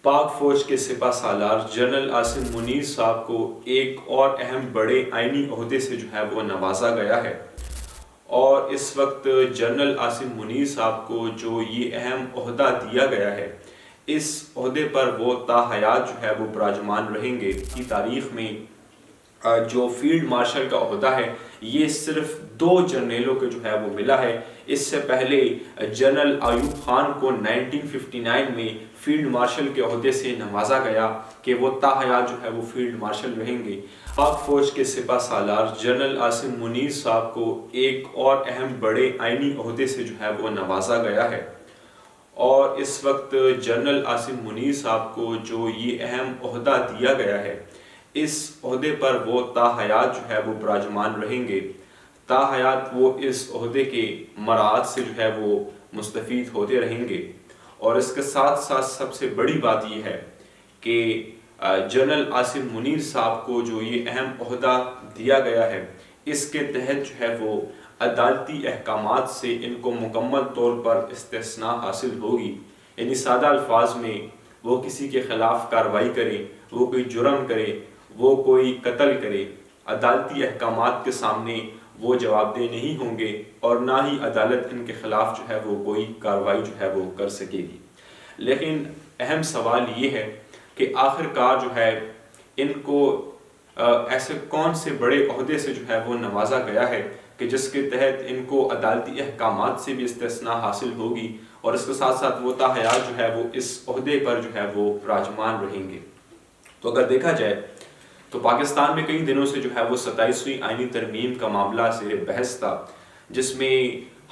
پاک فوج کے سپہ سالار جنرل عاصم منیر صاحب کو ایک اور اہم بڑے آئینی عہدے سے وہ نوازا گیا ہے، اور اس وقت جنرل عاصم منیر صاحب کو جو یہ اہم عہدہ دیا گیا ہے، اس عہدے پر وہ تا حیات وہ براجمان رہیں گے۔ کی تاریخ میں جو فیلڈ مارشل کا عہدہ ہے، یہ صرف 2 جرنیلوں کو وہ ملا ہے۔ اس سے پہلے جنرل ایوب خان کو 1959 میں فیلڈ مارشل کے عہدے سے نوازا گیا کہ وہ تا حیات وہ فیلڈ مارشل رہیں گے۔ پاک فوج کے سپہ سالار جنرل عاصم منیر صاحب کو ایک اور اہم بڑے آئینی عہدے سے وہ نوازا گیا ہے، اور اس وقت جنرل عاصم منیر صاحب کو جو یہ اہم عہدہ دیا گیا ہے، اس عہدے پر وہ تا حیات وہ براجمان رہیں گے۔ تا حیات وہ اس عہدے کے مراعات سے وہ مستفید ہوتے رہیں گے۔ اور اس کے ساتھ ساتھ سب سے بڑی بات یہ ہے کہ جنرل عاصم منیر صاحب کو جو یہ اہم عہدہ دیا گیا ہے، اس کے تحت وہ عدالتی احکامات سے ان کو مکمل طور پر استثناء حاصل ہوگی۔ یعنی سادہ الفاظ میں وہ کسی کے خلاف کارروائی کرے، وہ کوئی جرم کرے، وہ کوئی قتل کرے، عدالتی احکامات کے سامنے وہ جواب دہ نہیں ہوں گے، اور نہ ہی عدالت ان کے خلاف وہ کوئی کارروائی وہ کر سکے گی۔ لیکن اہم سوال یہ ہے کہ آخر کار ان کو ایسے کون سے بڑے عہدے سے وہ نوازا گیا ہے کہ جس کے تحت ان کو عدالتی احکامات سے بھی استثناء حاصل ہوگی، اور اس کے ساتھ ساتھ وہ تا حیات وہ اس عہدے پر وہ براجمان رہیں گے۔ تو اگر دیکھا جائے تو پاکستان میں کئی دنوں سے وہ 27ویں آئینی ترمیم کا معاملہ زیر بحث تھا، جس میں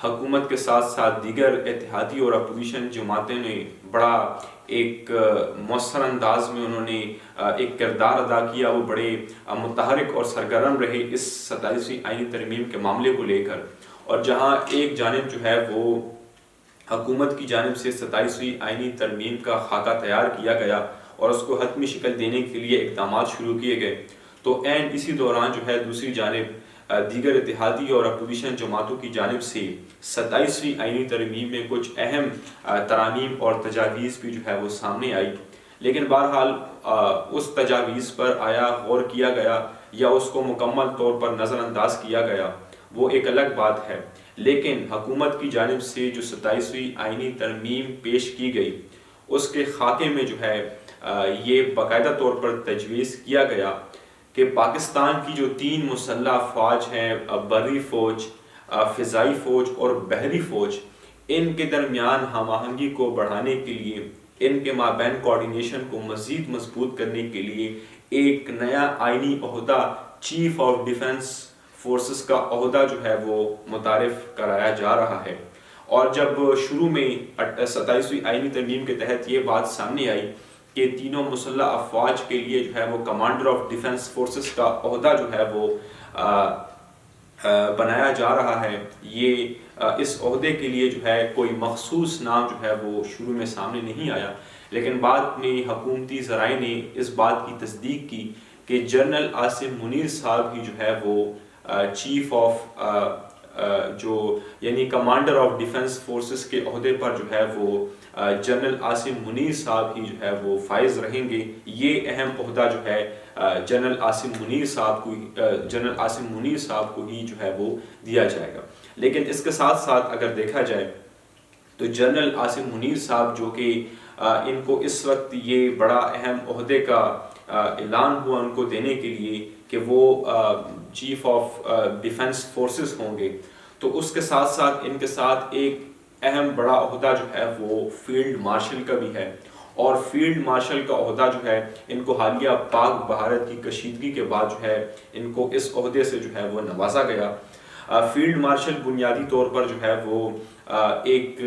حکومت کے ساتھ ساتھ دیگر اتحادی اور اپوزیشن جماعتیں نے بڑا ایک مؤثر انداز میں انہوں نے ایک کردار ادا کیا۔ وہ بڑے متحرک اور سرگرم رہے اس 27ویں آئینی ترمیم کے معاملے کو لے کر، اور جہاں ایک جانب وہ حکومت کی جانب سے 27ویں آئینی ترمیم کا خاکہ تیار کیا گیا اور اس کو حتمی شکل دینے کے لیے اقدامات شروع کیے گئے، تو عین اسی دوران دوسری جانب دیگر اتحادی اور اپوزیشن جماعتوں کی جانب سے 27ویں آئینی ترمیم میں کچھ اہم ترامیم اور تجاویز بھی وہ سامنے آئی۔ لیکن بہرحال اس تجاویز پر آیا غور کیا گیا یا اس کو مکمل طور پر نظر انداز کیا گیا، وہ ایک الگ بات ہے۔ لیکن حکومت کی جانب سے جو 27ویں آئینی ترمیم پیش کی گئی، اس کے خاکے میں یہ باقاعدہ طور پر تجویز کیا گیا کہ پاکستان کی جو 3 مسلح افواج ہیں، بری فوج، فضائی فوج اور بحری فوج، ان کے درمیان ہم آہنگی کو بڑھانے کے لیے، ان کے مابین کوارڈینیشن کو مزید مضبوط کرنے کے لیے ایک نیا آئینی عہدہ چیف آف ڈیفنس فورسز کا عہدہ وہ متعارف کرایا جا رہا ہے۔ اور جب شروع میں 27ویں آئینی ترمیم کے تحت یہ بات سامنے آئی کہ تینوں مسلح افواج کے لیے وہ کمانڈر آف ڈیفنس فورسز کا عہدہ وہ بنایا جا رہا ہے، یہ اس عہدے کے لیے کوئی مخصوص نام وہ شروع میں سامنے نہیں آیا، لیکن بعد میں حکومتی ذرائع نے اس بات کی تصدیق کی کہ جنرل عاصم منیر صاحب ہی وہ چیف آف یعنی کمانڈر آف ڈیفنس فورسز کے عہدے پر وہ جنرل عاصم منیر صاحب ہی وہ فائز رہیں گے۔ یہ اہم عہدہ جنرل عاصم منیر صاحب کو ہی وہ دیا جائے گا۔ لیکن اس کے ساتھ ساتھ اگر دیکھا جائے تو جنرل عاصم منیر صاحب جو کہ ان کو اس وقت یہ بڑا اہم عہدے کا اعلان ہوا ان کو دینے کے لیے کہ وہ چیف آف ڈیفنس فورسز ہوں گے، تو اس کے ساتھ ساتھ ان کے ساتھ ایک اہم بڑا عہدہ وہ فیلڈ مارشل کا بھی ہے، اور فیلڈ مارشل کا عہدہ ان کو حالیہ پاک بھارت کی کشیدگی کے بعد ان کو اس عہدے سے وہ نوازا گیا۔ فیلڈ مارشل بنیادی طور پر وہ ایک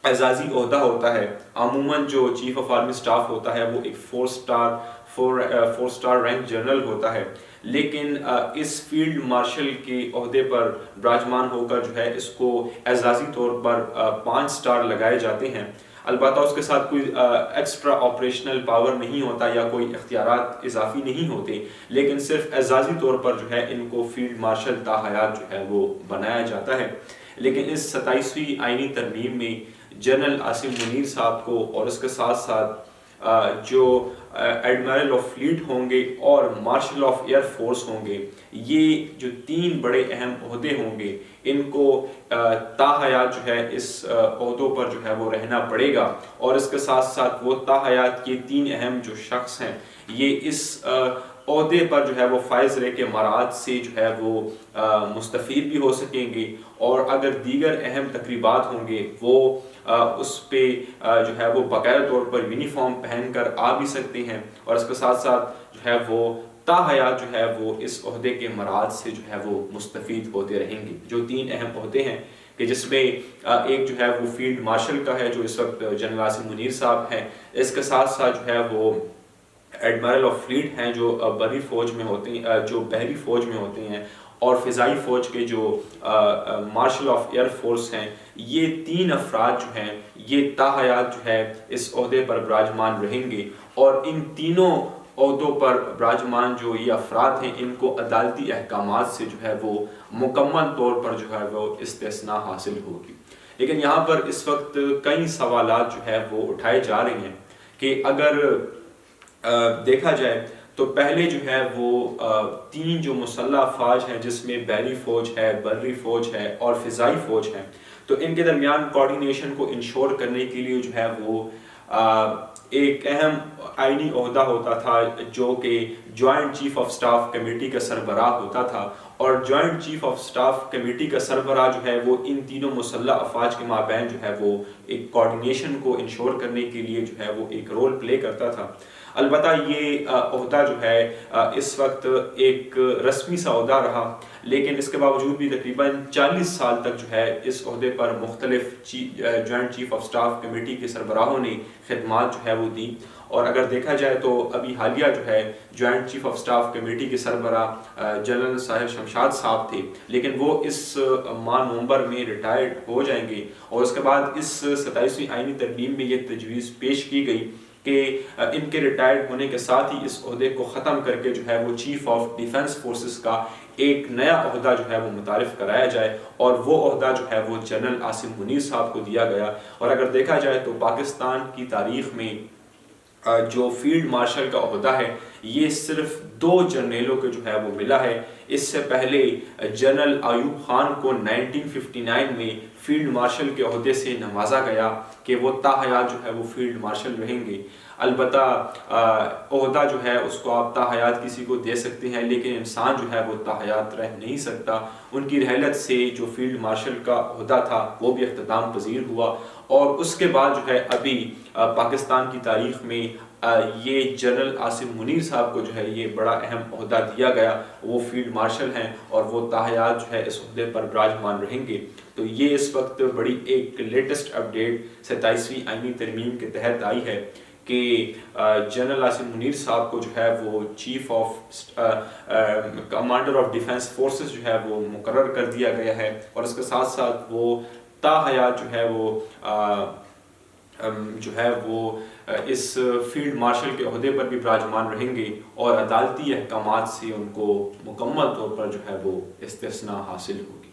اعزازی عہدہ ہوتا ہے۔ عموماً جو چیف آف آرمی سٹاف ہوتا ہے وہ ایک 4 سٹار رینک جنرل ہوتا ہے، لیکن اس فیلڈ مارشل کے عہدے پر براجمان ہو کر اس کو اعزازی طور پر 5 سٹار لگائے جاتے ہیں۔ البتہ اس کے ساتھ کوئی ایکسٹرا آپریشنل پاور نہیں ہوتا یا کوئی اختیارات اضافی نہیں ہوتے، لیکن صرف اعزازی طور پر ان کو فیلڈ مارشل تا حیات وہ بنایا جاتا ہے۔ لیکن اس 27ویں آئینی ترمیم میں جنرل عاصم منیر صاحب کو اور اس کے ساتھ ساتھ جو ایڈمرل آف فلیٹ ہوں گے اور مارشل آف ایئر فورس ہوں گے، یہ جو 3 بڑے اہم عہدے ہوں گے، ان کو تاحیات جو ہے اس عہدوں پر جو ہے وہ رہنا پڑے گا، اور اس کے ساتھ ساتھ وہ تاحیات کے 3 اہم جو شخص ہیں یہ اس عہدے پر جو ہے وہ فائز رہے کے مراعات سے جو ہے وہ مستفید بھی ہو سکیں گے، اور اگر دیگر اہم تقریبات ہوں گے وہ اس پہ جو ہے وہ باقاعدہ طور پر یونیفارم پہن کر آ بھی سکتے ہیں، اور اس کے ساتھ ساتھ جو ہے وہ تاحیات جو ہے وہ اس عہدے کے مراعات سے جو ہے وہ مستفید ہوتے رہیں گے۔ جو 3 اہم عہدے ہیں کہ جس میں ایک جو ہے وہ فیلڈ مارشل کا ہے جو اس وقت جنرل عاصم منیر صاحب ہیں، اس کے ساتھ ساتھ جو ہے وہ ایڈمرل آف فلیٹ ہیں جو بری فوج میں ہوتے ہیں، جو بحری فوج میں ہوتے ہیں، اور فضائی فوج کے جو مارشل آف ایئر فورس ہیں۔ یہ 3 افراد جو ہیں یہ تاحیات جو ہے اس عہدے پر براجمان رہیں گے، اور ان تینوں عہدوں پر براجمان جو یہ افراد ہیں ان کو عدالتی احکامات سے جو ہے وہ مکمل طور پر جو ہے وہ استثناء حاصل ہوگی۔ لیکن یہاں پر اس وقت کئی سوالات جو ہے وہ اٹھائے جا رہے ہیں کہ اگر دیکھا جائے تو پہلے جو ہے وہ 3 جو مسلح افواج ہیں جس میں بحری فوج ہے، بری فوج ہے اور فضائی فوج ہے، تو ان کے درمیان کوارڈینیشن کو انشور کرنے کے لیے جو ہے وہ ایک اہم آئینی عہدہ ہوتا تھا جو کہ joint chief of staff committee کا سربراہ ہوتا تھا، اور joint chief of staff committee کا سربراہ جو ہے وہ ان تینوں مسلح افواج کے مابین جو ہے وہ ایک کوارڈینیشن کو انشور کرنے کے لیے جو ہے وہ ایک رول پلے کرتا تھا۔ البتہ یہ عہدہ جو ہے اس وقت ایک رسمی سا عہدہ رہا، لیکن اس کے باوجود بھی تقریباً 40 سال تک جو ہے اس عہدے پر مختلف joint chief of staff committee کے سربراہوں نے خدمات جو ہے وہ دی، اور اگر دیکھا جائے تو ابھی حالیہ جو ہے joint chief of staff committee کے سربراہ جنرل ساحر شمشاد صاحب تھے، لیکن وہ اس ماہ نومبر میں ریٹائرڈ ہو جائیں گے، اور اس کے بعد اس 27ویں آئینی ترمیم میں یہ تجویز پیش کی گئی کہ ان کے ریٹائرڈ ہونے کے ساتھ ہی اس عہدے کو ختم کر کے جو ہے وہ چیف آف ڈیفنس فورسز کا ایک نیا عہدہ جو ہے وہ متعارف کرایا جائے، اور وہ عہدہ جو ہے وہ جنرل عاصم منیر صاحب کو دیا گیا۔ اور اگر دیکھا جائے تو پاکستان کی تاریخ میں جو فیلڈ مارشل کا عہدہ ہے یہ صرف 2 جرنیلوں کو جو ہے وہ ملا ہے۔ اس سے پہلے جنرل ایوب خان کو 1959 میں فیلڈ مارشل کے عہدے سے نوازا گیا کہ وہ تاحیات جو ہے وہ فیلڈ مارشل رہیں گے۔ البتہ عہدہ جو ہے اس کو آپ تاحیات کسی کو دے سکتے ہیں، لیکن انسان جو ہے وہ تاحیات رہ نہیں سکتا۔ ان کی رحلت سے جو فیلڈ مارشل کا عہدہ تھا وہ بھی اختتام پذیر ہوا، اور اس کے بعد جو ہے ابھی پاکستان کی تاریخ میں یہ جنرل عاصم منیر صاحب کو جو ہے یہ بڑا اہم عہدہ دیا گیا، وہ فیلڈ مارشل ہیں اور وہ تاحیات جو ہے اس عہدے پر براجمان رہیں گے۔ تو یہ اس وقت بڑی ایک لیٹسٹ اپڈیٹ 27ویں آئینی ترمیم کے تحت آئی ہے کہ جنرل عاصم منیر صاحب کو جو ہے وہ chief of commander of defence forces جو ہے وہ مقرر کر دیا گیا ہے، اور اس کے ساتھ ساتھ وہ تاحیات جو ہے وہ اس فیلڈ مارشل کے عہدے پر بھی براجمان رہیں گے، اور عدالتی احکامات سے ان کو مکمل طور پر جو ہے وہ استثناء حاصل ہوگی۔